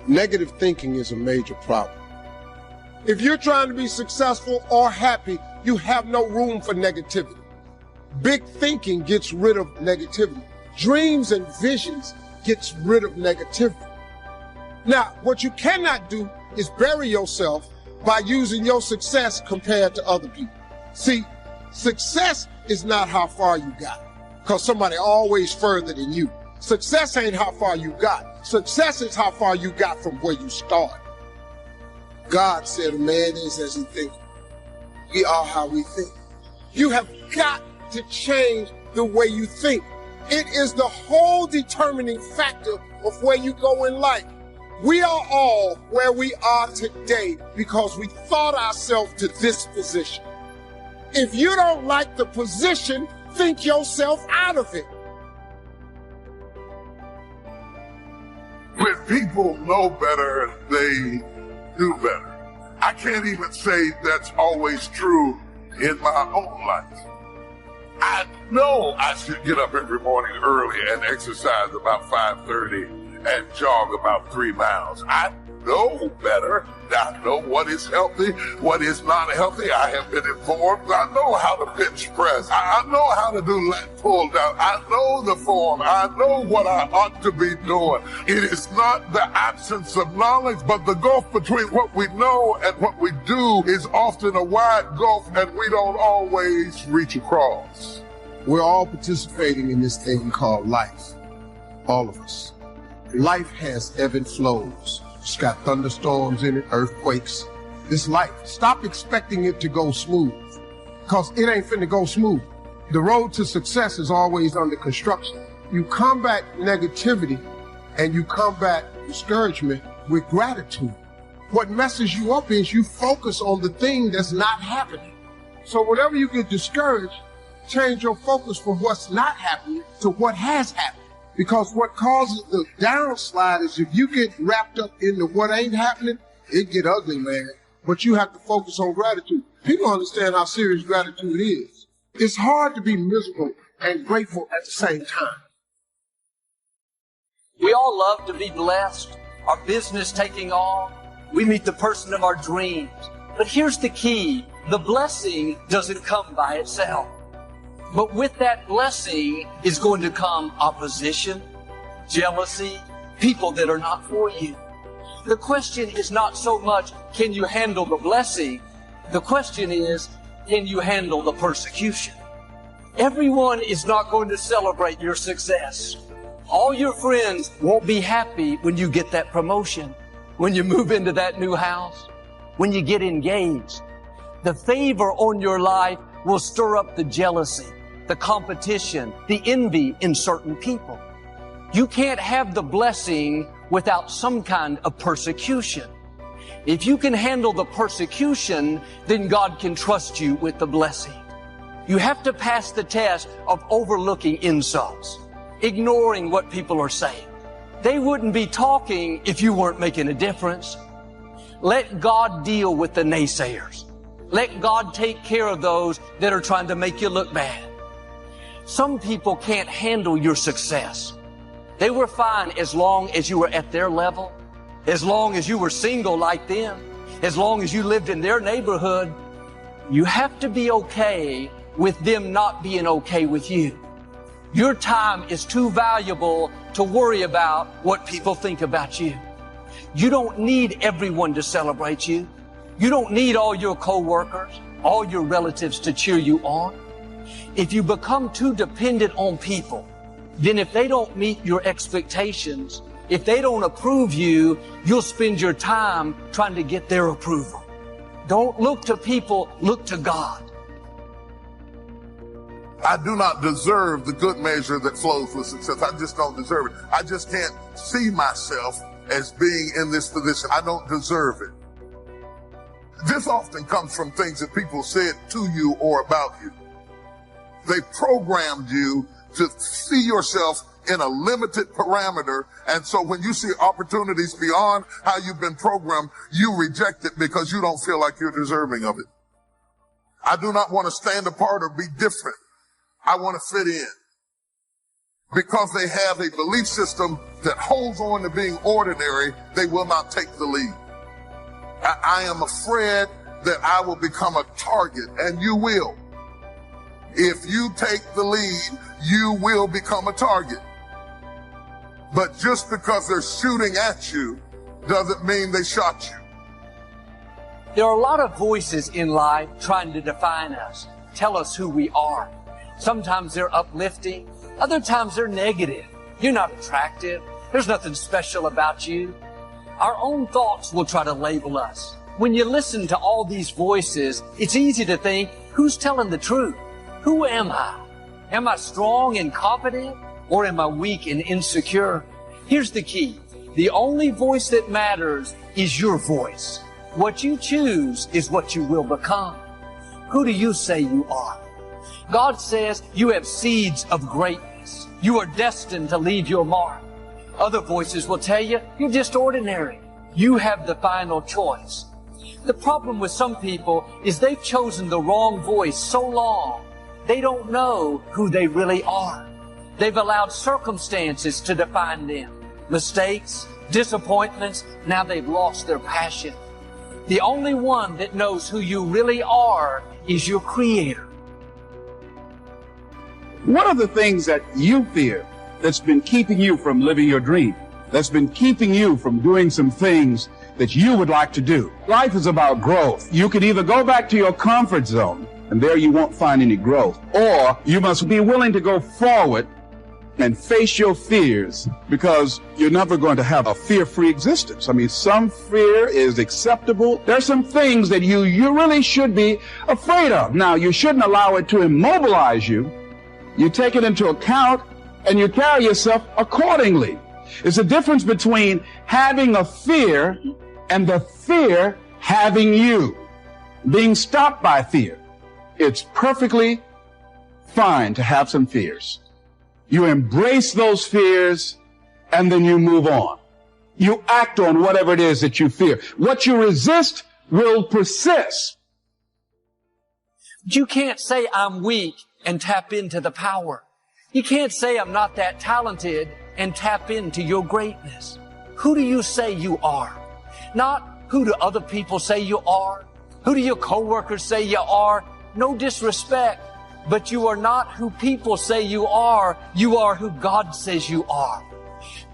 Negative thinking is a major problem. If you're trying to be successful or happy, you have no room for negativity. Big thinking gets rid of negativity. Dreams and visions gets rid of negativity. Now, what you cannot do is bury yourself by using your success compared to other people. See, success is not how far you got, because somebody always further than you. Success ain't how far you got. Success is how far you got from where you started. God said a man is as he thinks. We are how we think. You have got to change the way you think. It is the whole determining factor of where you go in life. We are all where we are today because we thought ourselves to this position. If you don't like the position, think yourself out of it. When people know better, they do better. I can't even say that's always true in my own life. I know I should get up every morning early and exercise about 5:30 and jog about 3 miles. I know better. I know what is healthy, what is not healthy. I have been informed. I know how to bench press. I know how to do lat pull down. I know the form. I know what I ought to be doing. It is not the absence of knowledge, but the gulf between what we know and what we do is often a wide gulf, and we don't always reach across. We're all participating in this thing called life. All of us. Life has ebb and flows. It's got thunderstorms in it, earthquakes. This life. Stop expecting it to go smooth, because it ain't finna go smooth. The road to success is always under construction. You combat negativity and you combat discouragement with gratitude. What messes you up is you focus on the thing that's not happening. So whenever you get discouraged, change your focus from what's not happening to what has happened. Because what causes the downslide is if you get wrapped up into what ain't happening, it get ugly, man. But you have to focus on gratitude. People understand how serious gratitude is. It's hard to be miserable and grateful at the same time. We all love to be blessed, our business taking off. We meet the person of our dreams. But here's the key. The blessing doesn't come by itself. But with that blessing is going to come opposition, jealousy, people that are not for you. The question is not so much, can you handle the blessing? The question is, can you handle the persecution? Everyone is not going to celebrate your success. All your friends won't be happy when you get that promotion, when you move into that new house, when you get engaged. The favor on your life will stir up the jealousy, the competition, the envy in certain people. You can't have the blessing without some kind of persecution. If you can handle the persecution, then God can trust you with the blessing. You have to pass the test of overlooking insults, ignoring what people are saying. They wouldn't be talking if you weren't making a difference. Let God deal with the naysayers. Let God take care of those that are trying to make you look bad. Some people can't handle your success. They were fine as long as you were at their level, as long as you were single like them, as long as you lived in their neighborhood. You have to be okay with them not being okay with you. Your time is too valuable to worry about what people think about you. You don't need everyone to celebrate you. You don't need all your co-workers, all your relatives to cheer you on. If you become too dependent on people, then if they don't meet your expectations, if they don't approve you, you'll spend your time trying to get their approval. Don't look to people, look to God. I do not deserve the good measure that flows with success. I just don't deserve it. I just can't see myself as being in this position. I don't deserve it. This often comes from things that people said to you or about you. They programmed you to see yourself in a limited parameter, and so when you see opportunities beyond how you've been programmed, you reject it because you don't feel like you're deserving of it. I do not want to stand apart or be different. I want to fit in. because they have a belief system that holds on to being ordinary, they will not take the lead. I am afraid that I will become a target, and you will. If you take the lead, you will become a target. But just because they're shooting at you doesn't mean they shot you. There are a lot of voices in life trying to define us, tell us who we are. Sometimes they're uplifting, other times they're negative. You're not attractive. There's nothing special about you. Our own thoughts will try to label us. When you listen to all these voices, it's easy to think, who's telling the truth? Who am I? Am I strong and confident, or am I weak and insecure? Here's the key. The only voice that matters is your voice. What you choose is what you will become. Who do you say you are? God says you have seeds of greatness. You are destined to leave your mark. Other voices will tell you you're just ordinary. You have the final choice. The problem with some people is they've chosen the wrong voice so long, they don't know who they really are. They've allowed circumstances to define them. Mistakes, disappointments, now they've lost their passion. The only one that knows who you really are is your Creator. What are the things that you fear that's been keeping you from living your dream? That's been keeping you from doing some things that you would like to do? Life is about growth. You could either go back to your comfort zone, and there you won't find any growth, or you must be willing to go forward and face your fears, because you're never going to have a fear-free existence. I mean, some fear is acceptable. There's some things that you really should be afraid of. Now, you shouldn't allow it to immobilize you. You take it into account and you carry yourself accordingly. It's a difference between having a fear and the fear having you, being stopped by fear. It's perfectly fine to have some fears. You embrace those fears and then you move on. You act on whatever it is that you fear. What you resist will persist. You can't say I'm weak and tap into the power. You can't say I'm not that talented and tap into your greatness. Who do you say you are? Not who do other people say you are? Who do your coworkers say you are? No disrespect, but you are not who people say you are. You are who God says you are.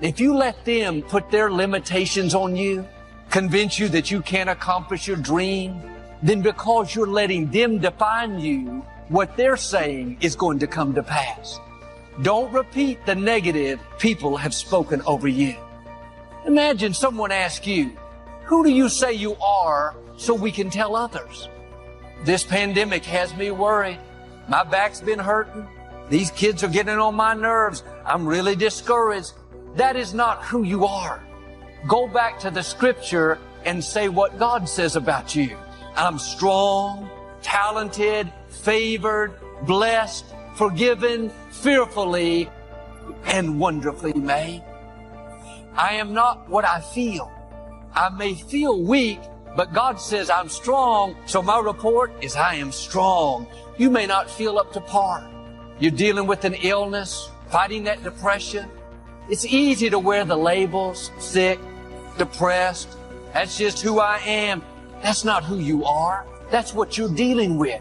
If you let them put their limitations on you, convince you that you can't accomplish your dream, then because you're letting them define you, what they're saying is going to come to pass. Don't repeat the negative people have spoken over you. Imagine someone asks you, who do you say you are so we can tell others? This pandemic has me worried. My back's been hurting. These kids are getting on my nerves. I'm really discouraged. That is not who you are. Go back to the scripture and say what God says about you. I'm strong, talented, favored, blessed, forgiven, fearfully, and wonderfully made. I am not what I feel. I may feel weak, but God says I'm strong, so my report is I am strong. You may not feel up to par. You're dealing with an illness, fighting that depression. It's easy to wear the labels, sick, depressed. That's just who I am. That's not who you are. That's what you're dealing with.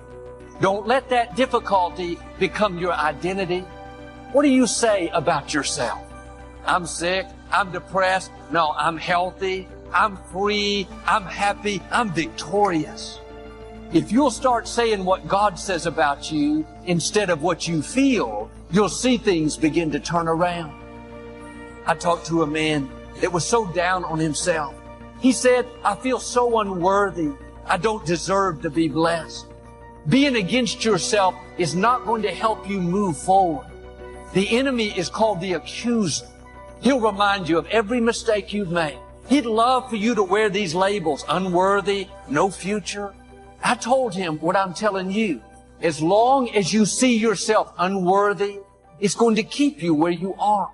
Don't let that difficulty become your identity. What do you say about yourself? I'm sick. I'm depressed. No, I'm healthy. I'm free. I'm happy. I'm victorious. If you'll start saying what God says about you instead of what you feel, you'll see things begin to turn around. I talked to a man that was so down on himself. He said, I feel so unworthy. I don't deserve to be blessed. Being against yourself is not going to help you move forward. The enemy is called the accuser. He'll remind you of every mistake you've made. He'd love for you to wear these labels, unworthy, no future. I told him what I'm telling you. As long as you see yourself unworthy, it's going to keep you where you are.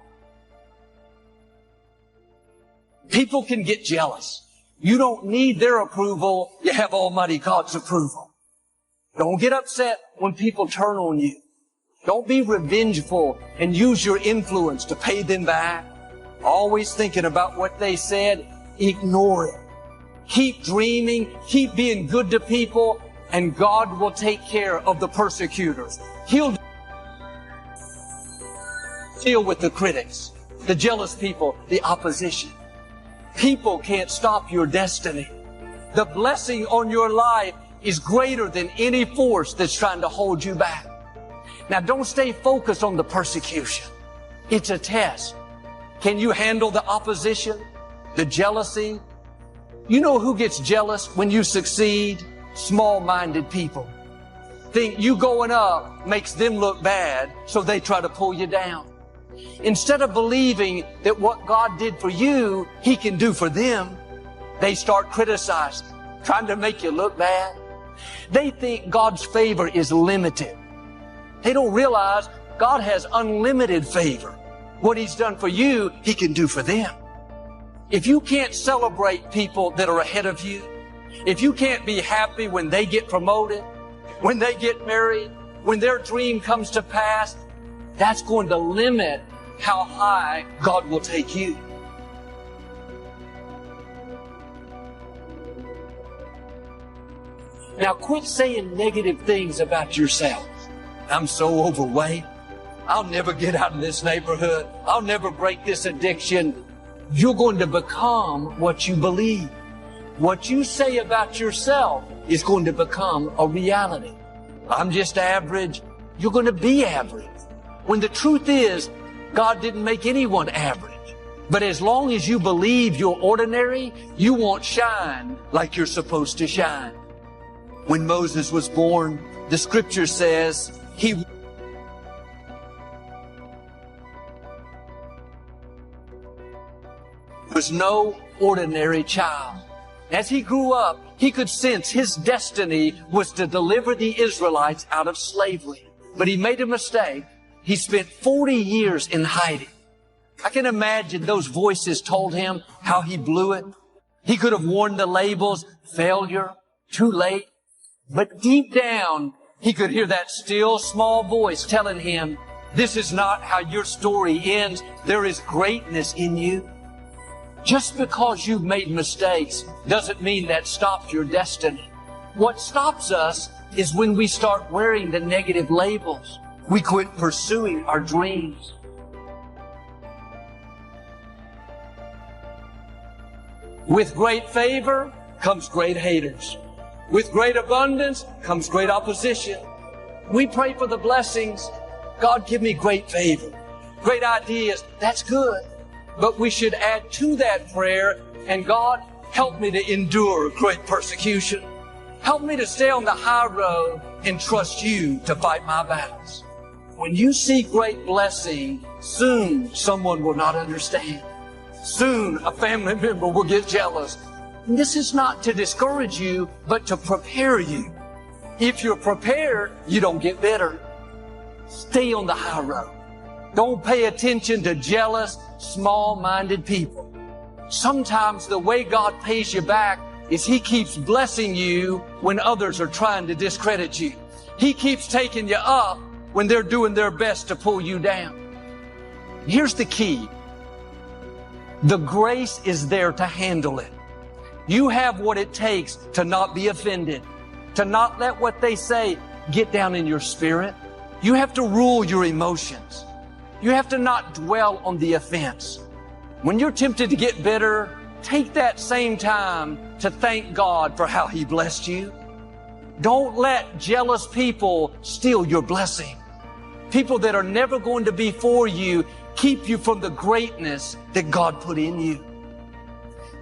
People can get jealous. You don't need their approval. You have Almighty God's approval. Don't get upset when people turn on you. Don't be revengeful and use your influence to pay them back. Always thinking about what they said. Ignore it. Keep dreaming. Keep being good to people. And God will take care of the persecutors. He'll deal with the critics, the jealous people, the opposition. People can't stop your destiny. The blessing on your life is greater than any force that's trying to hold you back. Now, don't stay focused on the persecution. It's a test. Can you handle the opposition, the jealousy? You know who gets jealous when you succeed? Small-minded people. Think you going up makes them look bad, so they try to pull you down. Instead of believing that what God did for you, He can do for them, they start criticizing, trying to make you look bad. They think God's favor is limited. They don't realize God has unlimited favor. What He's done for you, He can do for them. If you can't celebrate people that are ahead of you, if you can't be happy when they get promoted, when they get married, when their dream comes to pass, that's going to limit how high God will take you. Now quit saying negative things about yourself. I'm so overweight. I'll never get out of this neighborhood. I'll never break this addiction. You're going to become what you believe. What you say about yourself is going to become a reality. I'm just average. You're going to be average. When the truth is, God didn't make anyone average. But as long as you believe you're ordinary, you won't shine like you're supposed to shine. When Moses was born, the scripture says he was no ordinary child. As he grew up, he could sense his destiny was to deliver the Israelites out of slavery. But he made a mistake. He spent 40 years in hiding. I can imagine those voices told him how he blew it. He could have worn the labels, failure, too late. But deep down, he could hear that still small voice telling him, this is not how your story ends. There is greatness in you. Just because you've made mistakes doesn't mean that stops your destiny. What stops us is when we start wearing the negative labels. We quit pursuing our dreams. With great favor comes great haters. With great abundance comes great opposition. We pray for the blessings. God, give me great favor, great ideas. That's good. But we should add to that prayer, and God, help me to endure great persecution. Help me to stay on the high road and trust you to fight my battles. When you see great blessing, soon someone will not understand. Soon a family member will get jealous. And this is not to discourage you, but to prepare you. If you're prepared, you don't get bitter. Stay on the high road. Don't pay attention to jealous, small-minded people. Sometimes the way God pays you back is He keeps blessing you when others are trying to discredit you. He keeps taking you up when they're doing their best to pull you down. Here's the key. The grace is there to handle it. You have what it takes to not be offended, to not let what they say get down in your spirit. You have to rule your emotions. You have to not dwell on the offense. When you're tempted to get bitter, take that same time to thank God for how He blessed you. Don't let jealous people steal your blessing. People that are never going to be for you keep you from the greatness that God put in you.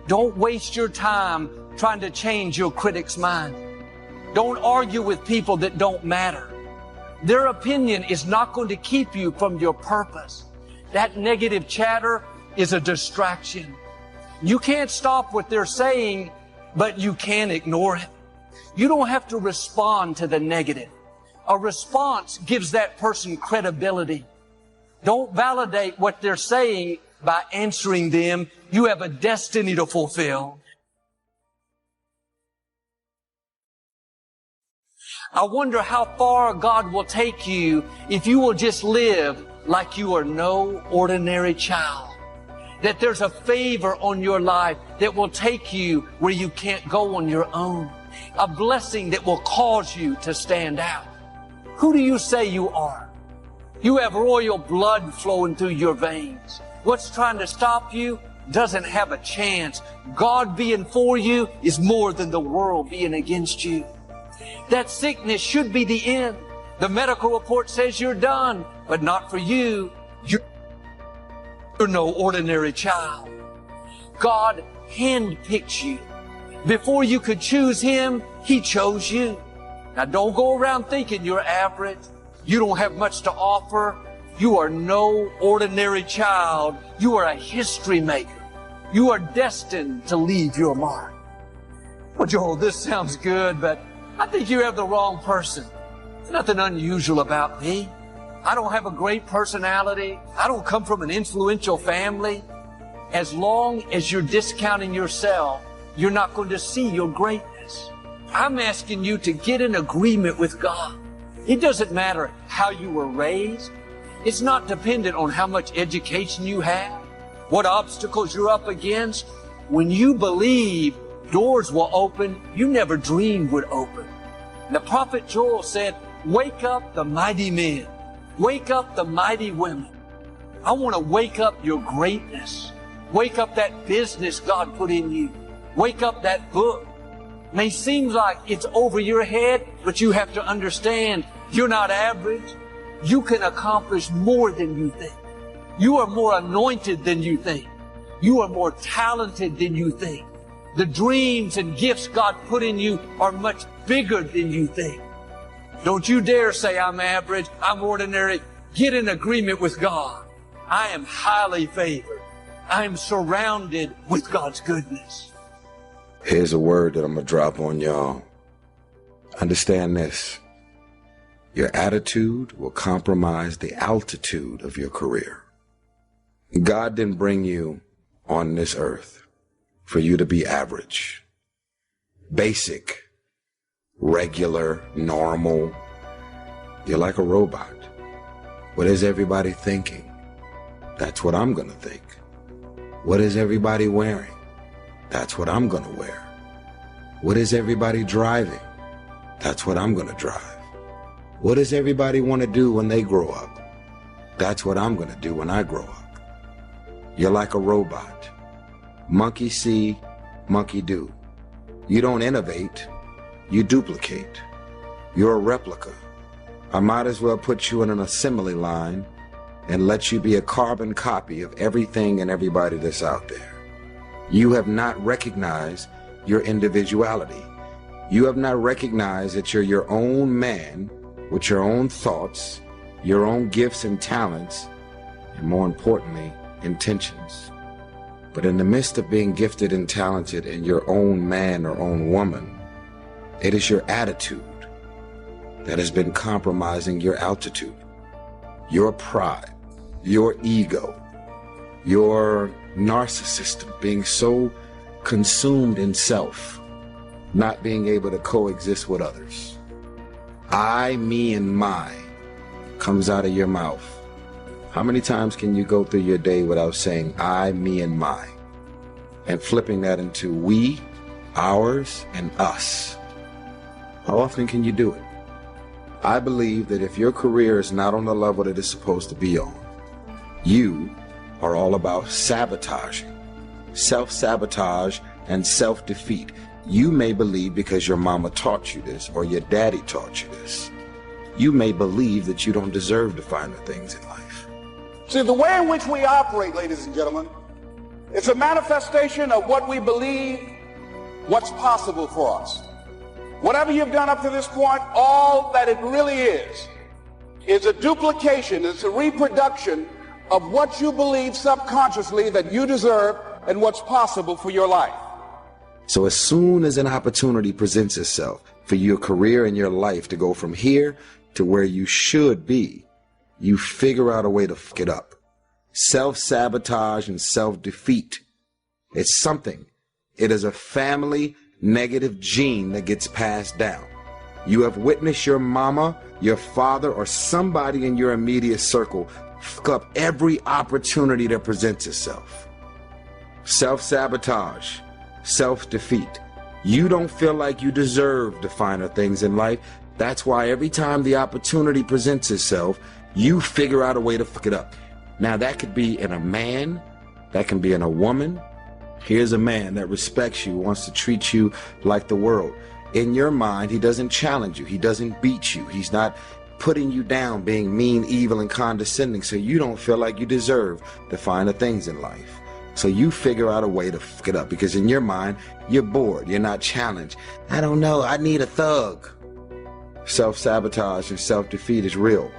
Don't waste your time trying to change your critic's mind. Don't argue with people that don't matter. Their opinion is not going to keep you from your purpose. That negative chatter is a distraction. You can't stop what they're saying, but you can ignore it. You don't have to respond to the negative. A response gives that person credibility. Don't validate what they're saying by answering them. You have a destiny to fulfill. I wonder how far God will take you if you will just live like you are no ordinary child. That there's a favor on your life that will take you where you can't go on your own. A blessing that will cause you to stand out. Who do you say you are? You have royal blood flowing through your veins. What's trying to stop you doesn't have a chance. God being for you is more than the world being against you. That sickness should be the end. The medical report says you're done, but not for you. You're no ordinary child. God handpicked you. Before you could choose Him, He chose you. Now don't go around thinking you're average. You don't have much to offer. You are no ordinary child. You are a history maker. You are destined to leave your mark. Well, Joel, this sounds good, but I think you have the wrong person. There's nothing unusual about me. I don't have a great personality. I don't come from an influential family. As long as you're discounting yourself, you're not going to see your greatness. I'm asking you to get in agreement with God. It doesn't matter how you were raised. It's not dependent on how much education you have, what obstacles you're up against. When you believe, doors will open you never dreamed would open. The prophet Joel said, wake up the mighty men. Wake up the mighty women. I want to wake up your greatness. Wake up that business God put in you. Wake up that book. It may seem like it's over your head, but you have to understand you're not average. You can accomplish more than you think. You are more anointed than you think. You are more talented than you think. The dreams and gifts God put in you are much bigger than you think. Don't you dare say I'm average, I'm ordinary. Get in agreement with God. I am highly favored. I am surrounded with God's goodness. Here's a word that I'm going to drop on y'all. Understand this. Your attitude will compromise the altitude of your career. God didn't bring you on this earth for you to be average, basic, regular, normal. You're like a robot. What is everybody thinking? That's what I'm going to think. What is everybody wearing? That's what I'm going to wear. What is everybody driving? That's what I'm going to drive. What does everybody want to do when they grow up? That's what I'm going to do when I grow up. You're like a robot. Monkey see, monkey do. You don't innovate, you duplicate. You're a replica. I might as well put you in an assembly line and let you be a carbon copy of everything and everybody that's out there. You have not recognized your individuality. You have not recognized that you're your own man with your own thoughts, your own gifts and talents, and more importantly, intentions. But in the midst of being gifted and talented and your own man or own woman, it is your attitude that has been compromising your altitude, your pride, your ego, your narcissism being so consumed in self, not being able to coexist with others. I, me, and my comes out of your mouth. How many times can you go through your day without saying I, me, and my, and flipping that into we, ours, and us? How often can you do it? I believe that if your career is not on the level that it's supposed to be on, you are all about sabotaging, self-sabotage, and self-defeat. You may believe because your mama taught you this or your daddy taught you this. You may believe that you don't deserve to find the things in life. See, the way in which we operate, ladies and gentlemen, it's a manifestation of what we believe, what's possible for us. Whatever you've done up to this point, all that it really is a duplication, it's a reproduction of what you believe subconsciously that you deserve and what's possible for your life. So as soon as an opportunity presents itself for your career and your life to go from here to where you should be, you figure out a way to f*** it up. Self-sabotage and self-defeat. It's something. It is a family negative gene that gets passed down. You have witnessed your mama, your father, or somebody in your immediate circle fuck up every opportunity that presents itself. Self-sabotage, self-defeat. You don't feel like you deserve the finer things in life. That's why every time the opportunity presents itself, you figure out a way to fuck it up. Now that could be in a man, that can be in a woman. Here's a man that respects you, wants to treat you like the world. In your mind, he doesn't challenge you. He doesn't beat you. He's not putting you down, being mean, evil, and condescending, so you don't feel like you deserve the finer things in life. So you figure out a way to fuck it up because in your mind, you're bored. You're not challenged. I don't know. I need a thug. Self-sabotage and self-defeat is real.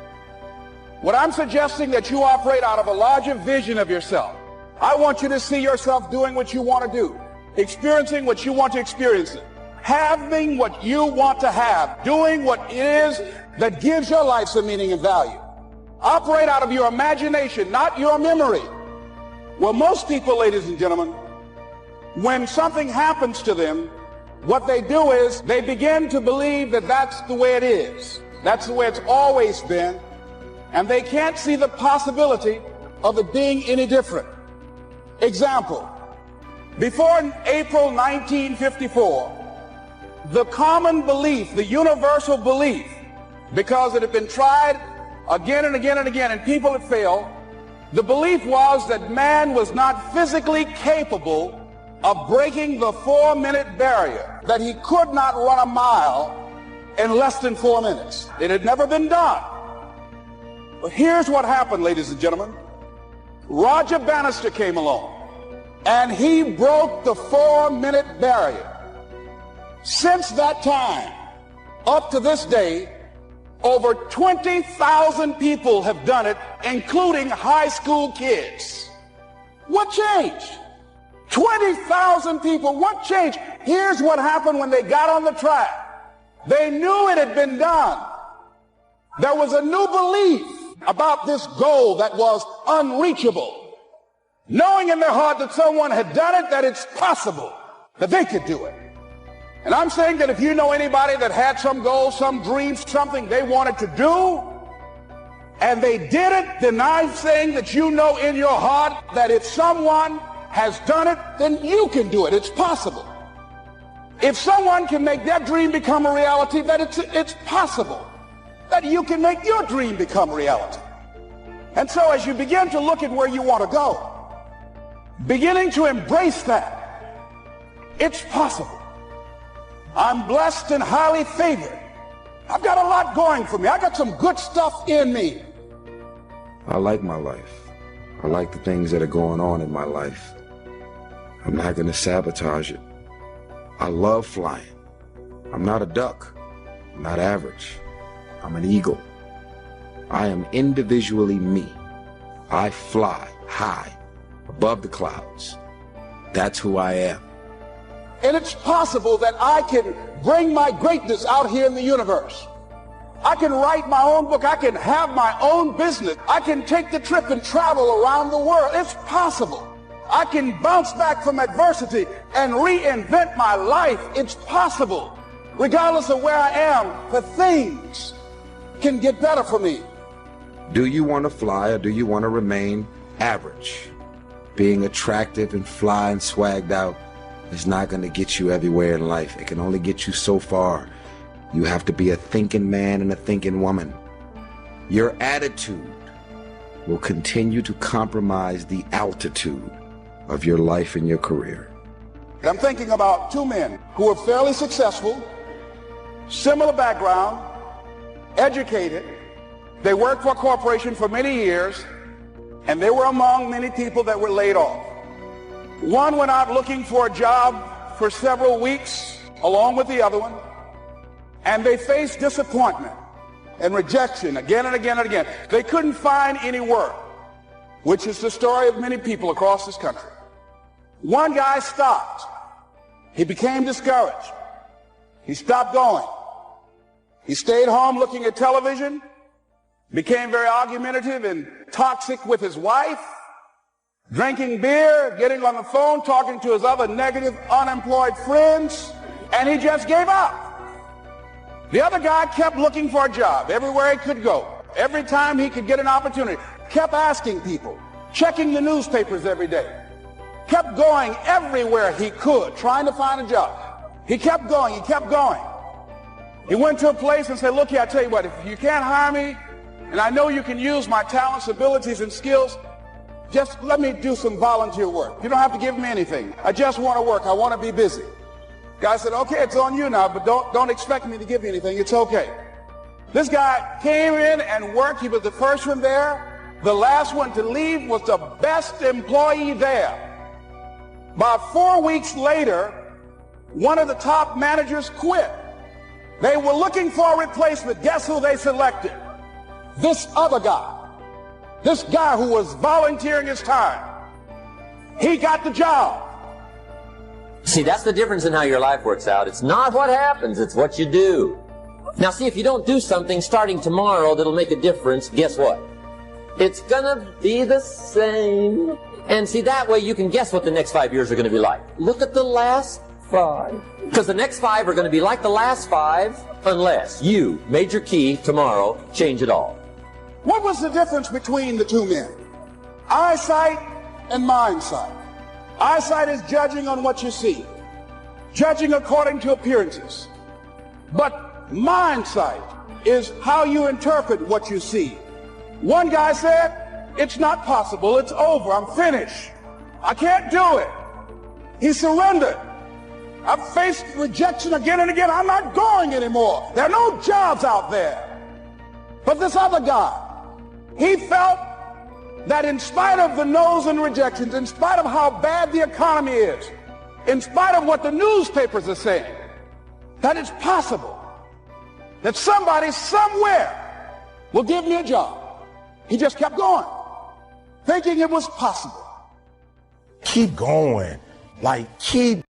What I'm suggesting that you operate out of a larger vision of yourself. I want you to see yourself doing what you want to do, experiencing what you want to experience, having what you want to have, doing what it is that gives your life some meaning and value. Operate out of your imagination, not your memory. Well, most people, ladies and gentlemen, when something happens to them, what they do is they begin to believe that that's the way it is. That's the way it's always been. And they can't see the possibility of it being any different. Example, before April 1954, the common belief, the universal belief, because it had been tried again and again and again and people had failed, the belief was that man was not physically capable of breaking the 4-minute barrier, that he could not run a mile in less than 4 minutes. It had never been done. But here's what happened, ladies and gentlemen. Roger Bannister came along, and he broke the 4-minute barrier. Since that time, up to this day, over 20,000 people have done it, including high school kids. What changed? 20,000 people, what changed? Here's what happened when they got on the track. They knew it had been done. There was a new belief about this goal that was unreachable. Knowing in their heart that someone had done it, that it's possible, that they could do it. And I'm saying that if you know anybody that had some goal, some dream, something they wanted to do, and they did it, then I'm saying that you know in your heart that if someone has done it, then you can do it. It's possible. If someone can make their dream become a reality, that it's possible that you can make your dream become reality. And so as you begin to look at where you want to go, beginning to embrace that, it's possible. I'm blessed and highly favored. I've got a lot going for me. I got some good stuff in me. I like my life. I like the things that are going on in my life. I'm not going to sabotage it. I love flying. I'm not a duck. I'm not average. I'm an eagle. I am individually me. I fly high above the clouds. That's who I am. And it's possible that I can bring my greatness out here in the universe. I can write my own book. I can have my own business. I can take the trip and travel around the world. It's possible. I can bounce back from adversity and reinvent my life. It's possible. Regardless of where I am, the things can get better for me. Do you want to fly or do you want to remain average? Being attractive and fly and swagged out is not going to get you everywhere in life. It can only get you so far. You have to be a thinking man and a thinking woman. Your attitude will continue to compromise the altitude of your life and your career. I'm thinking about two men who are fairly successful, similar background, educated. They worked for a corporation for many years, and they were among many people that were laid off. One went out looking for a job for several weeks, along with the other one, and they faced disappointment and rejection again and again and again. They couldn't find any work, which is the story of many people across this country. One guy stopped. He became discouraged. He stopped going. He stayed home looking at television, became very argumentative and toxic with his wife, drinking beer, getting on the phone, talking to his other negative, unemployed friends, and he just gave up. The other guy kept looking for a job everywhere he could go. Every time he could get an opportunity, kept asking people, checking the newspapers every day, kept going everywhere he could, trying to find a job. He kept going, he kept going. He went to a place and said, look here, I tell you what, if you can't hire me, and I know you can use my talents, abilities, and skills, just let me do some volunteer work. You don't have to give me anything. I just want to work. I want to be busy. Guy said, okay, it's on you now, but don't expect me to give you anything. It's okay. This guy came in and worked. He was the first one there. The last one to leave was the best employee there. About 4 weeks later, one of the top managers quit. They were looking for a replacement. Guess who they selected? This other guy. This guy who was volunteering his time. He got the job. See, that's the difference in how your life works out. It's not what happens, it's what you do. Now see, if you don't do something starting tomorrow that'll make a difference, guess what? It's gonna be the same. And see, that way you can guess what the next 5 years are gonna be like. Look at the last 5. Because the next 5 are gonna be like the last 5, unless you, Major Key, tomorrow, change it all. What was the difference between the two men? Eyesight and mindsight. Eyesight is judging on what you see, judging according to appearances. But mindsight is how you interpret what you see. One guy said, it's not possible, it's over, I'm finished. I can't do it. He surrendered. I've faced rejection again and again, I'm not going anymore. There are no jobs out there. But this other guy, he felt that in spite of the no's and rejections, in spite of how bad the economy is, in spite of what the newspapers are saying, that it's possible that somebody somewhere will give me a job. He just kept going, thinking it was possible. Keep going. Like, keep